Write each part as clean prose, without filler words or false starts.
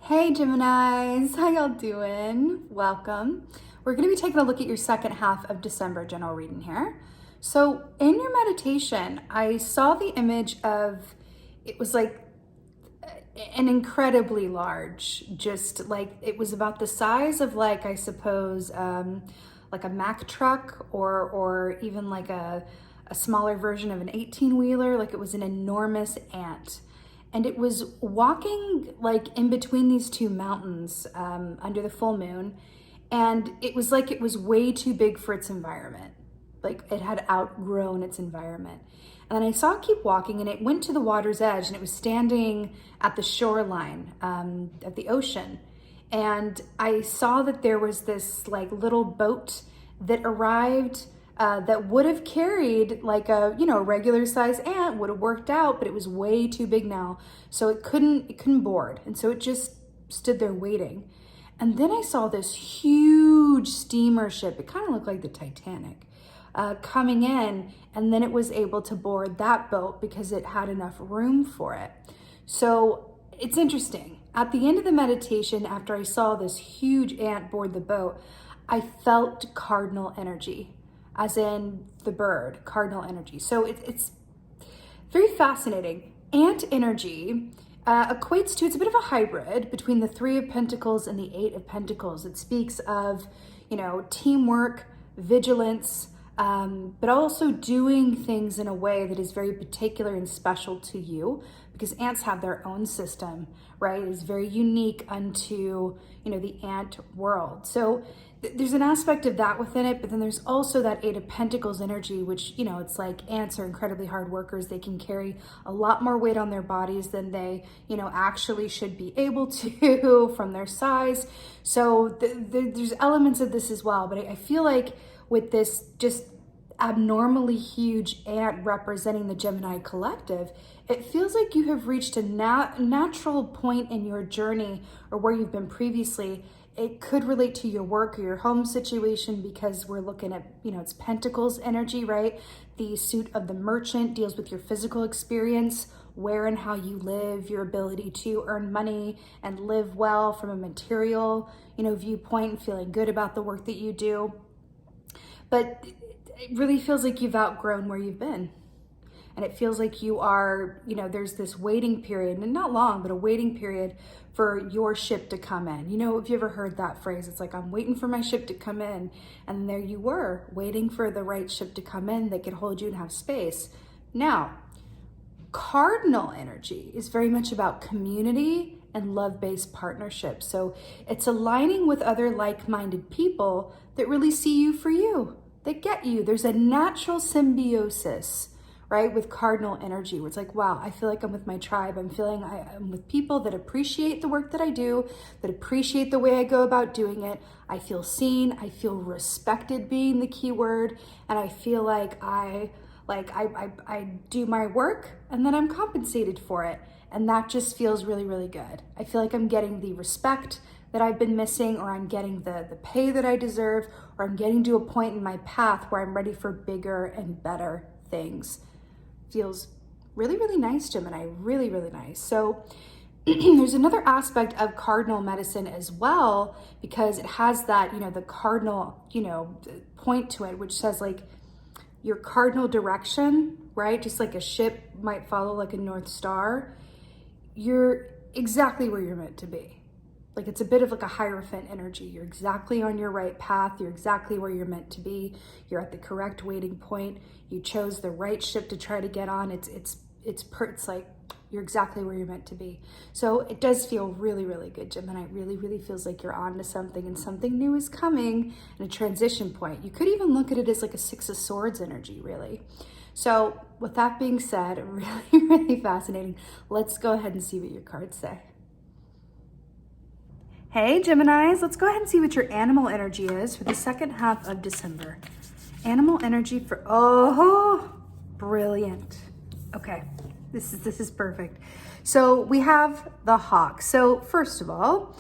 Hey Geminis, how y'all doing? Welcome. We're going to be taking a look at your second half of December general reading here. So in your meditation, I saw the image of, it was like an incredibly large, just like it was about the size of like, I suppose, like a Mack truck or even like a smaller version of an 18-wheeler. Like it was an enormous ant. And it was walking like in between these two mountains under the full moon. And it was like it was way too big for its environment. Like it had outgrown its environment. And then I saw it keep walking and it went to the water's edge and it was standing at the shoreline of the ocean. And I saw that there was this like little boat that arrived that would have carried like a, regular size ant, would have worked out, but it was way too big now. So it couldn't board. And so it just stood there waiting. And then I saw this huge steamer ship. It kind of looked like the Titanic coming in. And then it was able to board that boat because it had enough room for it. So it's interesting. At the end of the meditation, after I saw this huge ant board the boat, I felt cardinal energy. As in the bird, cardinal energy. So it's very fascinating. Ant energy equates to, it's a bit of a hybrid between the Three of Pentacles and the Eight of Pentacles. It speaks of, teamwork, vigilance, but also doing things in a way that is very particular and special to you, because ants have their own system, right? It's very unique unto, the ant world. So there's an aspect of that within it, but then there's also that Eight of Pentacles energy, which, it's like ants are incredibly hard workers. They can carry a lot more weight on their bodies than they, actually should be able to from their size. So there's elements of this as well. But I feel like with this just abnormally huge ant representing the Gemini collective, it feels like you have reached a natural point in your journey or where you've been previously. It could relate to your work or your home situation because we're looking at, it's Pentacles energy, right? The suit of the merchant deals with your physical experience, where and how you live, your ability to earn money and live well from a material, viewpoint, and feeling good about the work that you do. But it really feels like you've outgrown where you've been. And it feels like you are, there's this waiting period, and not long, but a waiting period for your ship to come in. Have you ever heard that phrase? It's like, I'm waiting for my ship to come in. And there you were, waiting for the right ship to come in that could hold you and have space. Now, cardinal energy is very much about community and love-based partnerships. So it's aligning with other like-minded people that really see you for you, that get you. There's a natural symbiosis, right, with cardinal energy, where it's like, wow, I feel like I'm with my tribe. I'm with people that appreciate the work that I do, that appreciate the way I go about doing it. I feel seen, I feel respected being the key word, and I feel like I do my work and then I'm compensated for it. And that just feels really, really good. I feel like I'm getting the respect that I've been missing, or I'm getting the pay that I deserve, or I'm getting to a point in my path where I'm ready for bigger and better things. Feels really, really nice, Gemini, really, really nice. So there's another aspect of cardinal medicine as well, because it has that, the cardinal, point to it, which says like your cardinal direction, right? Just like a ship might follow like a North Star. You're exactly where you're meant to be. Like it's a bit of like a Hierophant energy. You're exactly on your right path. You're exactly where you're meant to be. You're at the correct waiting point. You chose the right ship to try to get on. It's like you're exactly where you're meant to be. So it does feel really, really good, Gemini. It really, really feels like you're on to something, and something new is coming, and a transition point. You could even look at it as like a Six of Swords energy, really. So with that being said, really, really fascinating. Let's go ahead and see what your cards say. Hey Geminis, let's go ahead and see what your animal energy is for the second half of December. Animal energy for, oh, brilliant. Okay, this is perfect. So we have the hawk. So first of all,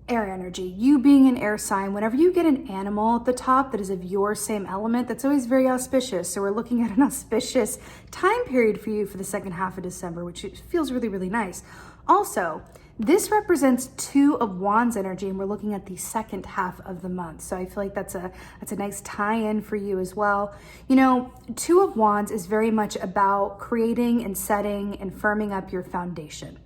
air energy, you being an air sign, whenever you get an animal at the top that is of your same element, that's always very auspicious. So we're looking at an auspicious time period for you for the second half of December, which feels really, really nice. Also, This represents Two of Wands energy, and we're looking at the second half of the month. So I feel like that's a nice tie-in for you as well. You know, Two of Wands is very much about creating and setting and firming up your foundation.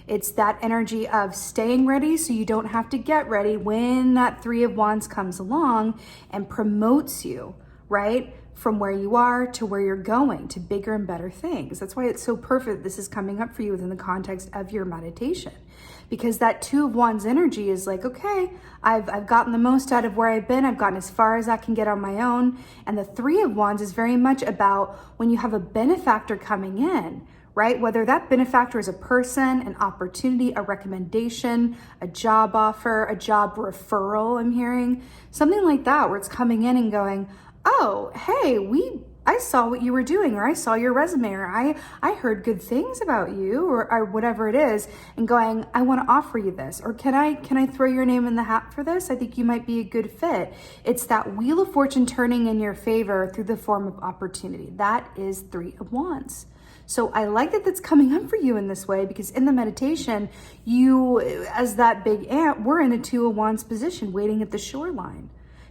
It's that energy of staying ready so you don't have to get ready when that Three of Wands comes along and promotes you, right? From where you are to where you're going, to bigger and better things. That's why it's so perfect this is coming up for you within the context of your meditation. Because that Two of Wands energy is like, okay, I've gotten the most out of where I've been. I've gotten as far as I can get on my own. And the Three of Wands is very much about when you have a benefactor coming in, right? Whether that benefactor is a person, an opportunity, a recommendation, a job offer, a job referral, I'm hearing, something like that, where it's coming in and going, oh, hey, I saw what you were doing, or I saw your resume, or I heard good things about you, or whatever it is, and going, I want to offer you this, or can I throw your name in the hat for this? I think you might be a good fit. It's that Wheel of Fortune turning in your favor through the form of opportunity. That is Three of Wands. So I like that that's coming up for you in this way, because in the meditation, you, as that big ant, we're in a Two of Wands position, waiting at the shoreline.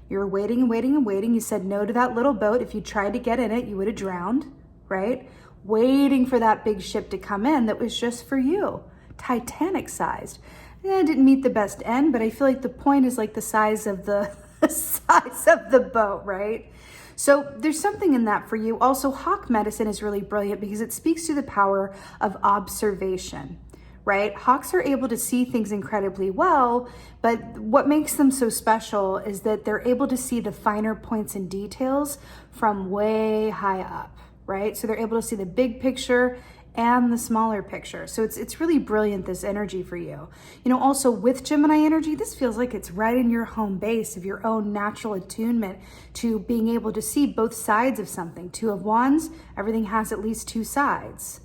You were waiting and waiting and waiting. You said no to that little boat. If you tried to get in it, you would have drowned, right? Waiting for that big ship to come in that was just for you, Titanic sized. Yeah, it didn't meet the best end, but I feel like the point is like the size of the size of the boat, right? So there's something in that for you. Also, hawk medicine is really brilliant because it speaks to the power of observation. Right? Hawks are able to see things incredibly well, but what makes them so special is that they're able to see the finer points and details from way high up, right? So they're able to see the big picture and the smaller picture. So it's really brilliant, this energy for you. You know, also with Gemini energy, this feels like it's right in your home base of your own natural attunement to being able to see both sides of something. Two of Wands, everything has at least two sides.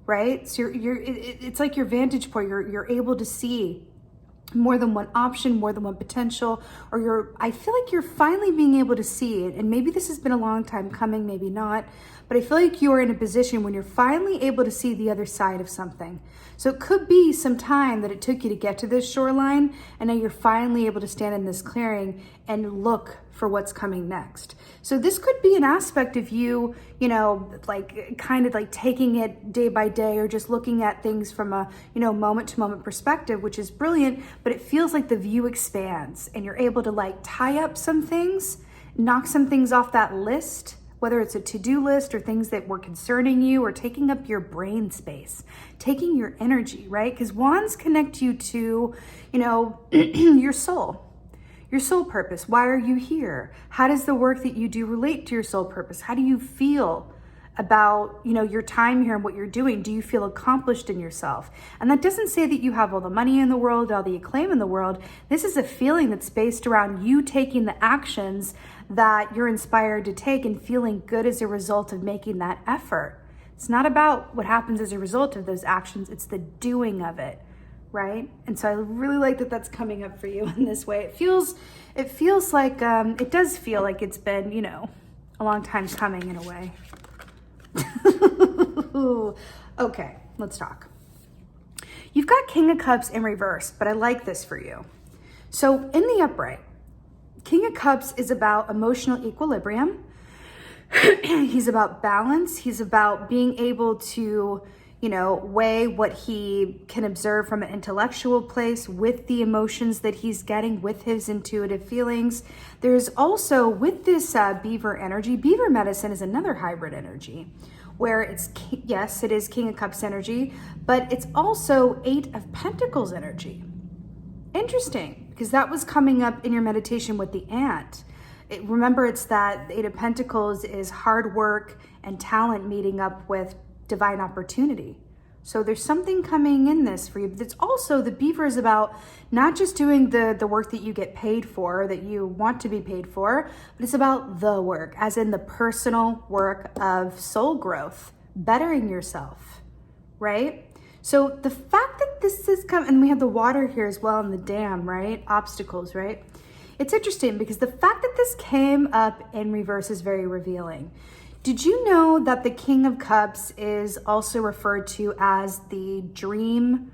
Right? So it's like your vantage point. You're able to see more than one option, more than one potential, or I feel like you're finally being able to see it. And maybe this has been a long time coming, maybe not, but I feel like you are in a position when you're finally able to see the other side of something. So it could be some time that it took you to get to this shoreline, and now you're finally able to stand in this clearing and look for what's coming next. So this could be an aspect of you, you know, like kind of like taking it day by day, or just looking at things from a, you know, moment to moment perspective, which is brilliant, but it feels like the view expands and you're able to like tie up some things, knock some things off that list, whether it's a to-do list or things that were concerning you or taking up your brain space, taking your energy, right? Because wands connect you to, you know, your soul purpose. Why are you here? How does the work that you do relate to your soul purpose? How do you feel about, you know, your time here and what you're doing? Do you feel accomplished in yourself? And that doesn't say that you have all the money in the world, all the acclaim in the world. This is a feeling that's based around you taking the actions that you're inspired to take and feeling good as a result of making that effort. It's not about what happens as a result of those actions. It's the doing of it. Right? And so I really like that that's coming up for you in this way. It feels like, it does feel like it's been, you know, a long time coming in a way. Okay, let's talk. You've got King of Cups in reverse, but I like this for you. So in the upright, King of Cups is about emotional equilibrium. He's about balance. He's about being able to, you know, weigh what he can observe from an intellectual place with the emotions that he's getting, with his intuitive feelings. There's also, with this beaver energy, beaver medicine is another hybrid energy where it's, yes, it is King of Cups energy, but it's also Eight of Pentacles energy. Interesting, because that was coming up in your meditation with the ant. Remember, it's that Eight of Pentacles is hard work and talent meeting up with divine opportunity. So there's something coming in this for you. But it's also, the beaver is about not just doing the work that you get paid for, that you want to be paid for, but it's about the work, as in the personal work of soul growth, bettering yourself, right? So the fact that this is coming, and we have the water here as well in the dam, right? Obstacles, right? It's interesting because the fact that this came up in reverse is very revealing. Did you know that the King of Cups is also referred to as the dream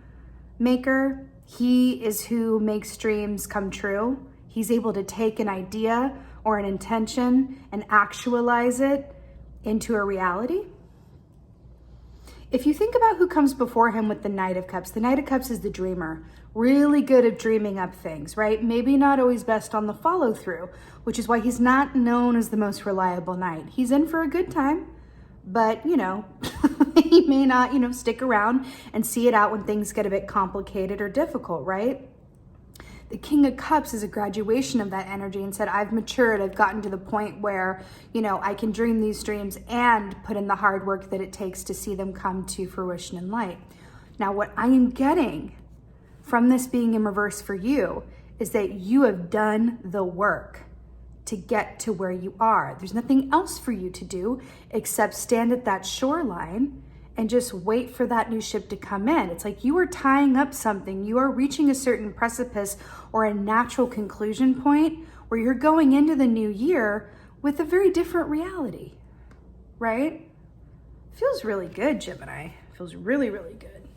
maker. He is who makes dreams come true. He's able to take an idea or an intention and actualize it into a reality. If you think about who comes before him with the Knight of Cups, the Knight of Cups is the dreamer, really good at dreaming up things, right? Maybe not always best on the follow through, which is why he's not known as the most reliable knight. He's in for a good time, but you know, he may not, you know, stick around and see it out when things get a bit complicated or difficult, right? The King of Cups is a graduation of that energy and said, I've matured, I've gotten to the point where, you know, I can dream these dreams and put in the hard work that it takes to see them come to fruition in light. Now, what I am getting from this being in reverse for you is that you have done the work to get to where you are. There's nothing else for you to do except stand at that shoreline and just wait for that new ship to come in. It's like you are tying up something. You are reaching a certain precipice or a natural conclusion point where you're going into the new year with a very different reality, right? Feels really good, Gemini. Feels really, really good.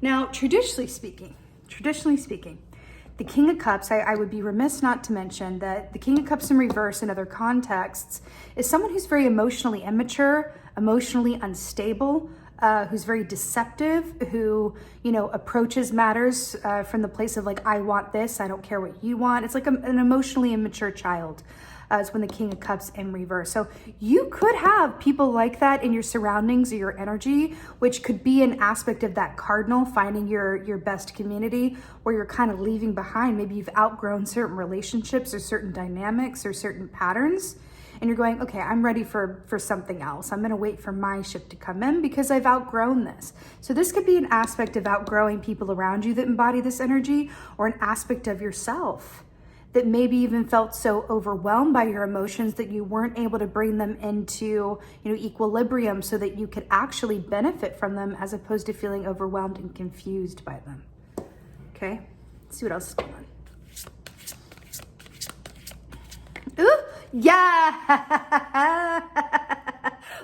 Now, traditionally speaking, the King of Cups, I would be remiss not to mention that the King of Cups in reverse in other contexts is someone who's very emotionally immature, emotionally unstable, who's very deceptive, who, you know, approaches matters from the place of like, I want this, I don't care what you want. It's like an emotionally immature child. Is when the King of Cups in reverse. So you could have people like that in your surroundings or your energy, which could be an aspect of that cardinal, finding your best community, where you're kind of leaving behind. Maybe you've outgrown certain relationships or certain dynamics or certain patterns, and you're going, okay, I'm ready for something else. I'm gonna wait for my ship to come in because I've outgrown this. So this could be an aspect of outgrowing people around you that embody this energy, or an aspect of yourself that maybe even felt so overwhelmed by your emotions that you weren't able to bring them into, you know, equilibrium so that you could actually benefit from them, as opposed to feeling overwhelmed and confused by them. Okay, let's see what else is going on. Ooh, yeah!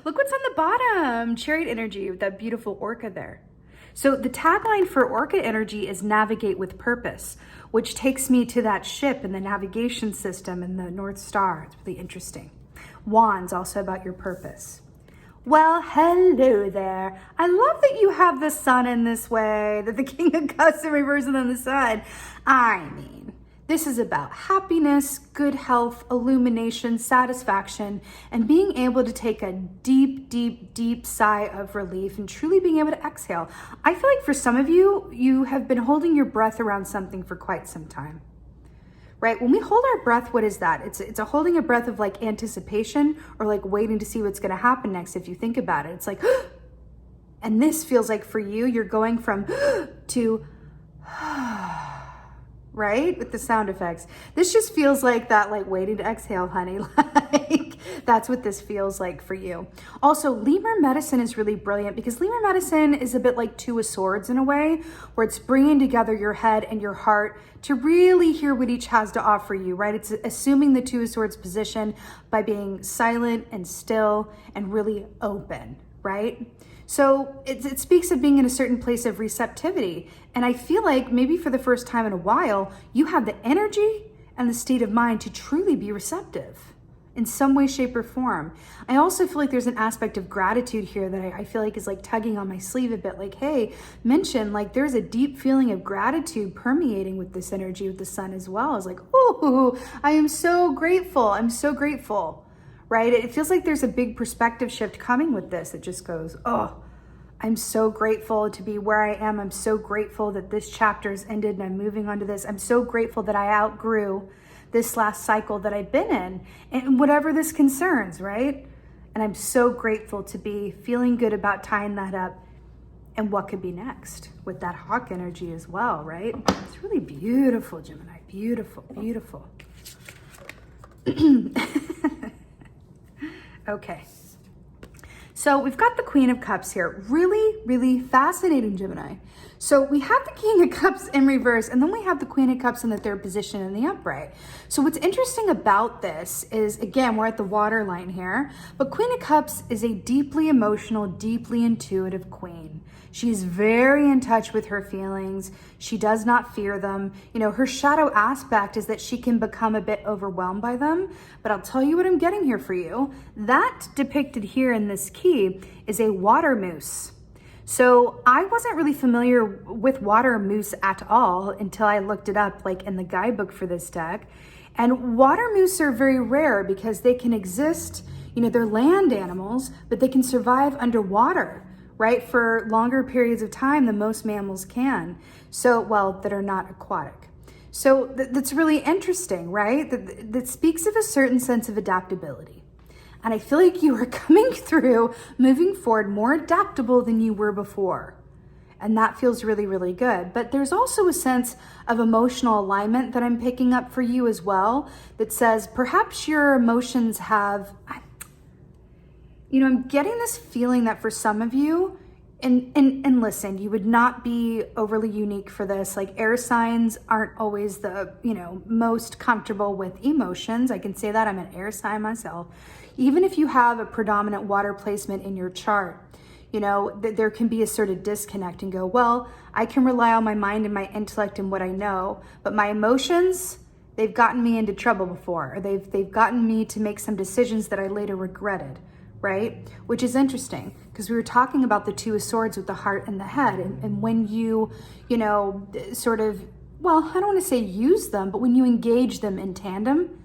Look what's on the bottom. Chariot energy with that beautiful orca there. So the tagline for Orca energy is navigate with purpose, which takes me to that ship and the navigation system and the North Star. It's really interesting. Wands, also about your purpose. Well, hello there. I love that you have the sun in this way, that the King of Cups in reverse and then the sun. I mean, this is about happiness, good health, illumination, satisfaction, and being able to take a deep, deep, deep sigh of relief and truly being able to exhale. I feel like for some of you, you have been holding your breath around something for quite some time, right? When we hold our breath, what is that? It's a holding a breath of like anticipation, or like waiting to see what's going to happen next. If you think about it, it's like, and this feels like for you, you're going from to right? With the sound effects. This just feels like that, like waiting to exhale, honey. Like that's what this feels like for you. Also, Lemur medicine is really brilliant because Lemur medicine is a bit like Two of Swords in a way, where it's bringing together your head and your heart to really hear what each has to offer you, right? It's assuming the Two of Swords position by being silent and still and really open, right? So it speaks of being in a certain place of receptivity. And I feel like maybe for the first time in a while, you have the energy and the state of mind to truly be receptive in some way, shape, or form. I also feel like there's an aspect of gratitude here that I feel like is like tugging on my sleeve a bit, like, hey, mention, like there's a deep feeling of gratitude permeating with this energy with the sun as well. It's like, oh, I am so grateful. I'm so grateful. Right? It feels like there's a big perspective shift coming with this. It just goes, oh, I'm so grateful to be where I am. I'm so grateful that this chapter's ended and I'm moving on to this. I'm so grateful that I outgrew this last cycle that I've been in, and whatever this concerns, right? And I'm so grateful to be feeling good about tying that up and what could be next with that hawk energy as well, right? It's really beautiful, Gemini. Beautiful, beautiful. Okay. So we've got the Queen of Cups here. Really, really fascinating, Gemini. So we have the King of Cups in reverse, and then we have the Queen of Cups in the third position in the upright. So what's interesting about this is, again, we're at the water line here, but Queen of Cups is a deeply emotional, deeply intuitive queen. She's very in touch with her feelings. She does not fear them. You know, her shadow aspect is that she can become a bit overwhelmed by them, but I'll tell you what I'm getting here for you. That depicted here in this key is a water moose. So I wasn't really familiar with water moose at all until I looked it up like in the guidebook for this deck. And water moose are very rare because they can exist, you know, they're land animals, but they can survive underwater, right? For longer periods of time than most mammals can. So, well, that are not aquatic. So that's really interesting, right? That speaks of a certain sense of adaptability. And I feel like you are coming through, moving forward, more adaptable than you were before. And that feels really, really good. But there's also a sense of emotional alignment that I'm picking up for you as well that says perhaps your emotions have, you know, I'm getting this feeling that for some of you, and listen, you would not be overly unique for this. Like air signs aren't always the, you know, most comfortable with emotions. I can say that I'm an air sign myself. Even if you have a predominant water placement in your chart, you know, there can be a sort of disconnect and go, well, I can rely on my mind and my intellect and what I know, but my emotions, they've gotten me into trouble before, or they've gotten me to make some decisions that I later regretted, right? Which is interesting because we were talking about the Two of Swords with the heart and the head. And when you know, sort of, well, I don't want to say use them, but when you engage them in tandem,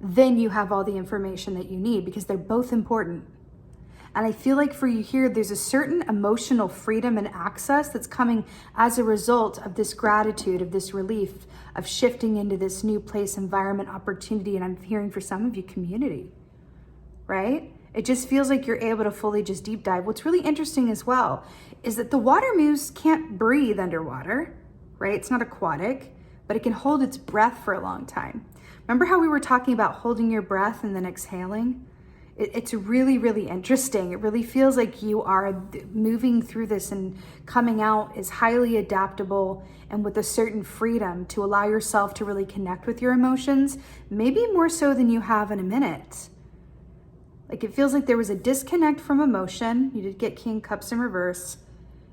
then you have all the information that you need because they're both important. And I feel like for you here, there's a certain emotional freedom and access that's coming as a result of this gratitude, of this relief, of shifting into this new place, environment, opportunity. And I'm hearing for some of you, community, right? It just feels like you're able to fully just deep dive. What's really interesting as well is that the water moose can't breathe underwater, right? It's not aquatic, but it can hold its breath for a long time. Remember how we were talking about holding your breath and then exhaling? It's really, really interesting. It really feels like you are moving through this and coming out is highly adaptable and with a certain freedom to allow yourself to really connect with your emotions, maybe more so than you have in a minute. Like it feels like there was a disconnect from emotion. You did get King Cups in reverse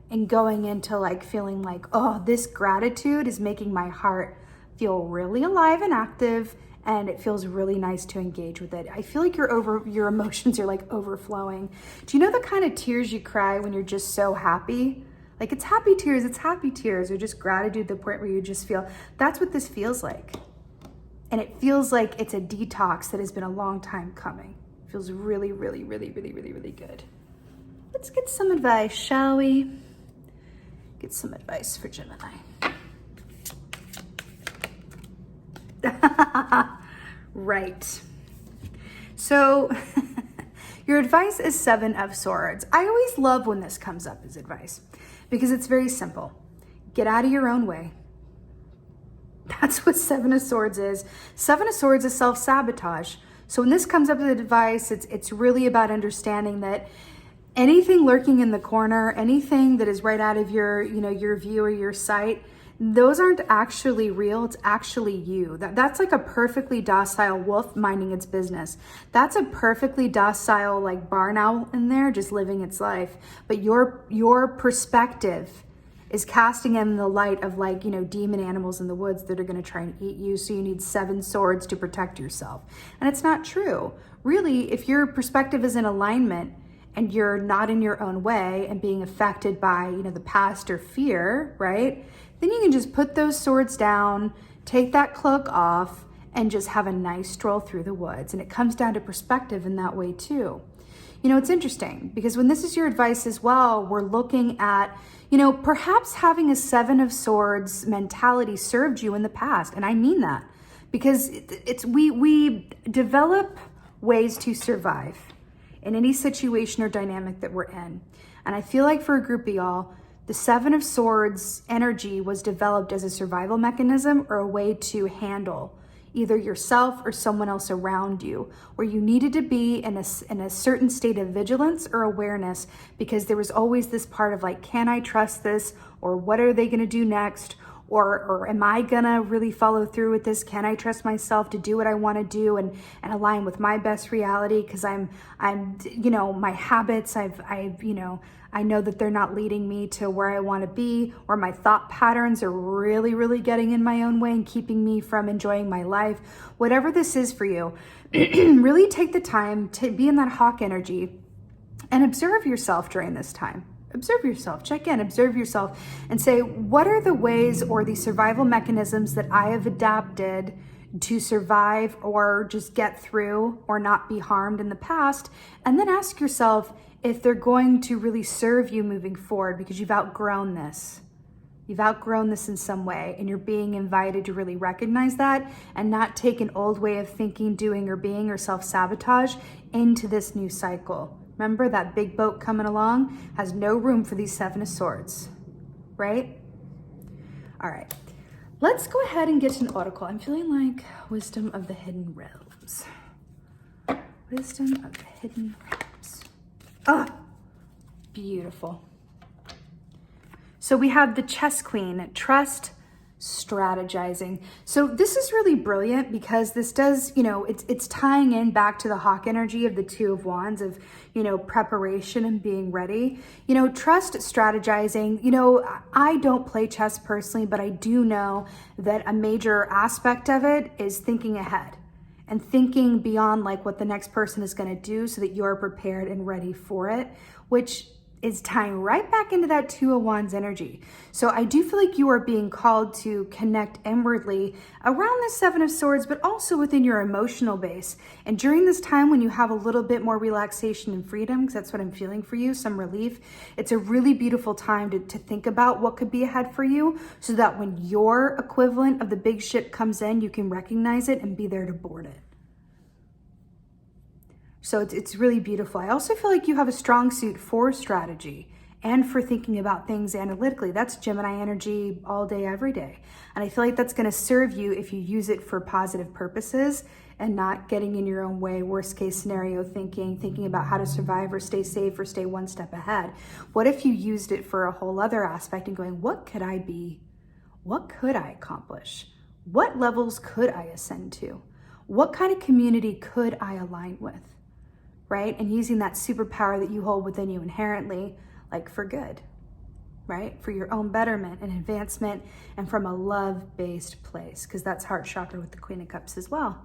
and going into like feeling like, oh, this gratitude is making my heart feel really alive and active, and it feels really nice to engage with it. I feel like your emotions are like overflowing. Do you know the kind of tears you cry when you're just so happy? Like it's happy tears, or just gratitude to the point where you just feel, that's what this feels like. And it feels like it's a detox that has been a long time coming. It feels really, really, really, really, really, really good. Let's get some advice, shall we? Get some advice for Gemini. Right. So your advice is Seven of Swords. I always love when this comes up as advice because it's very simple. Get out of your own way. That's what Seven of Swords is. Seven of Swords is self-sabotage. So when this comes up as advice, it's really about understanding that anything lurking in the corner, anything that is right out of your, you know, your view or your sight, those aren't actually real. It's actually you. That's like a perfectly docile wolf minding its business. That's a perfectly docile like barn owl in there just living its life. But your perspective is casting in the light of like, you know, demon animals in the woods that are going to try and eat you. So you need 7 swords to protect yourself. And it's not true. Really, if your perspective is in alignment and you're not in your own way and being affected by, you know, the past or fear, right? Then you can just put those swords down, take that cloak off, and just have a nice stroll through the woods. And it comes down to perspective in that way too. You know, it's interesting because when this is your advice as well, we're looking at, you know, perhaps having a 7 of Swords mentality served you in the past. And I mean that because we develop ways to survive in any situation or dynamic that we're in. And I feel like for a group of y'all, the 7 of Swords energy was developed as a survival mechanism or a way to handle either yourself or someone else around you, where you needed to be in a certain state of vigilance or awareness, because there was always this part of like, can I trust this? Or what are they going to do next? Or am I gonna really follow through with this? Can I trust myself to do what I want to do and align with my best reality? Because I'm, my habits, I know that they're not leading me to where I want to be, or my thought patterns are really, really getting in my own way and keeping me from enjoying my life. Whatever this is for you, really take the time to be in that hawk energy and observe yourself during this time. Observe yourself, check in, observe yourself, and say, what are the ways or the survival mechanisms that I have adapted to survive or just get through or not be harmed in the past? And then ask yourself if they're going to really serve you moving forward, because you've outgrown this. You've outgrown this in some way, and you're being invited to really recognize that and not take an old way of thinking, doing, or being, or self-sabotage into this new cycle. Remember, that big boat coming along has no room for these Seven of Swords, right? All right, let's go ahead and get to an oracle. I'm feeling like wisdom of the hidden realms. Wisdom of the hidden realms. Ah, beautiful. So we have the chess queen, trust, strategizing. So this is really brilliant because this does, it's tying in back to the hawk energy of the Two of Wands of, preparation and being ready. Trust, strategizing. I don't play chess personally, but I do know that a major aspect of it is thinking ahead and thinking beyond like what the next person is going to do so that you're prepared and ready for it, which is tying right back into that Two of Wands energy. So I do feel like you are being called to connect inwardly around the Seven of Swords, but also within your emotional base. And during this time when you have a little bit more relaxation and freedom, because that's what I'm feeling for you, some relief, it's a really beautiful time to think about what could be ahead for you, so that when your equivalent of the big ship comes in, you can recognize it and be there to board it. So it's really beautiful. I also feel like you have a strong suit for strategy and for thinking about things analytically. That's Gemini energy all day, every day. And I feel like that's going to serve you if you use it for positive purposes and not getting in your own way, worst case scenario thinking about how to survive or stay safe or stay one step ahead. What if you used it for a whole other aspect and going, what could I be? What could I accomplish? What levels could I ascend to? What kind of community could I align with? Right? And using that superpower that you hold within you inherently, like for good, right? For your own betterment and advancement, and from a love-based place, because that's heart chakra with the Queen of Cups as well.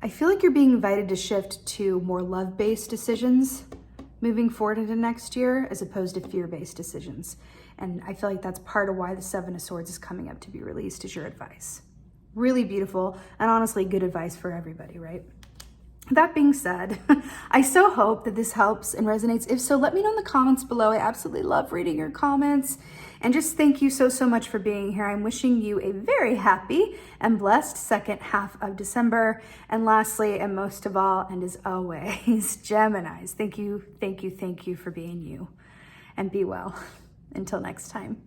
I feel like you're being invited to shift to more love-based decisions moving forward into next year, as opposed to fear-based decisions. And I feel like that's part of why the Seven of Swords is coming up to be released as your advice. Really beautiful, and honestly good advice for everybody, right? That being said, I so hope that this helps and resonates. If so, let me know in the comments below. I absolutely love reading your comments. And just thank you so, so much for being here. I'm wishing you a very happy and blessed second half of December. And lastly, and most of all, and as always, Geminis, thank you for being you. And be well. Until next time.